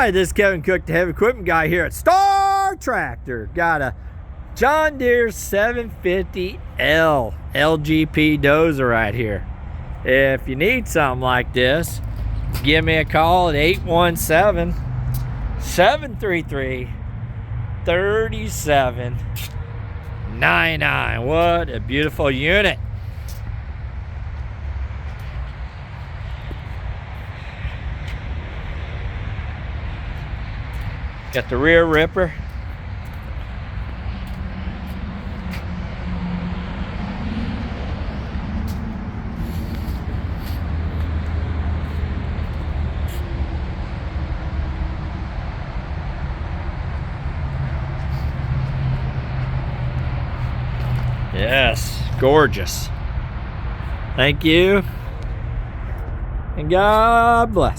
Hi, this is Kevin Cook, the heavy equipment guy here at Star Tractor. Got a John Deere 750L LGP dozer right here. If you need something like this, give me a call at 817-733-3799. What a beautiful unit. Got the rear ripper. Yes, gorgeous. Thank you, and God bless.